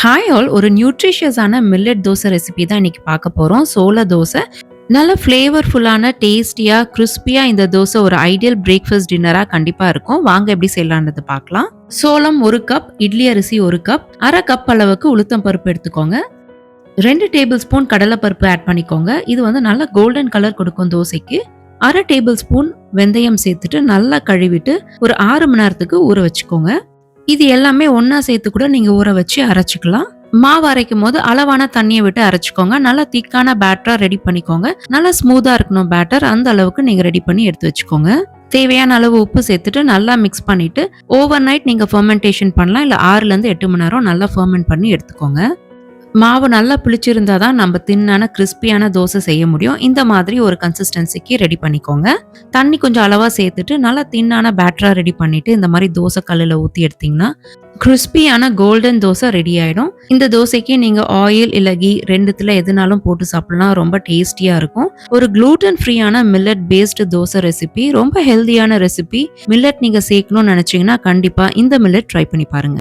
Hi all, ஒரு நியூட்ரிஷியஸான millet dosa recipe தான் இன்னைக்கு பார்க்க போறோம். சோள தோசை. நல்ல ஃப்ளேவர்ஃபுல்லான, டேஸ்டியா, கிறிஸ்பியா இந்த தோசை ஒரு ஐடியல் பிரேக்ஃபாஸ்ட் டின்னரா கண்டிப்பா இருக்கும். வாங்க எப்படி செய்யலாம்ன்றது பார்க்கலாம். சோளம் 1 கப், இட்லி அரிசி 1 கப், 1/2 கப் அளவுக்கு உளுத்தம் பருப்பு எடுத்துக்கோங்க. 2 டேபிள் ஸ்பூன் கடலை பருப்பு ஆட் பண்ணிக்கோங்க. இது வந்து நல்ல கோல்டன் கலர் கொடுக்கும் தோசைக்கு. 1/2 டேபிள் ஸ்பூன் வெந்தயம் சேர்த்துட்டு நல்லா கழுவிட்டு ஒரு 6 மணி நேரத்துக்கு ஊற வச்சுக்கோங்க. இது எல்லாமே ஒன்னா சேர்த்து கூட நீங்க ஊற வச்சு அரைச்சிக்கலாம். மாவு அரைக்கும் போது அளவான தண்ணியை விட்டு அரைச்சிக்கோங்க. நல்லா திக்கான பேட்டரா ரெடி பண்ணிக்கோங்க. நல்லா ஸ்மூத்தா இருக்கணும் பேட்டர், அந்த அளவுக்கு நீங்க ரெடி பண்ணி எடுத்து வச்சுக்கோங்க. தேவையான அளவு உப்பு சேர்த்துட்டு நல்லா மிக்ஸ் பண்ணிட்டு ஓவர் நைட் நீங்க ஃபெர்மெண்டேஷன் பண்ணலாம். இல்ல 6ல இருந்து 8 மணி நேரம் நல்லா ஃபெர்மெண்ட் பண்ணி எடுத்துக்கோங்க. மாவு நல்லா புளிச்சிருந்தா தான் நம்ம தின்னான கிறிஸ்பியான தோசை செய்ய முடியும். இந்த மாதிரி ஒரு கன்சிஸ்டன்சிக்கு ரெடி பண்ணிக்கோங்க. தண்ணி கொஞ்சம் அளவா சேர்த்துட்டு நல்லா தின்னான பேட்டரா ரெடி பண்ணிட்டு இந்த மாதிரி தோசை கல்லுல ஊத்தி எடுத்தீங்கன்னா கிறிஸ்பியான கோல்டன் தோசை ரெடி ஆயிடும். இந்த தோசைக்கு நீங்க ஆயில் இல்ல கீ ரெண்டுத்துல எதுனாலும் போட்டு சாப்பிடலாம். ரொம்ப டேஸ்டியா இருக்கும். ஒரு குளூட்டன் ஃப்ரீயான மில்லட் பேஸ்டு தோசை ரெசிபி, ரொம்ப ஹெல்தியான ரெசிபி. மில்லட் நீங்க சேர்க்கணும்னு நினைச்சீங்கன்னா கண்டிப்பா இந்த மில்லட் ட்ரை பண்ணி பாருங்க.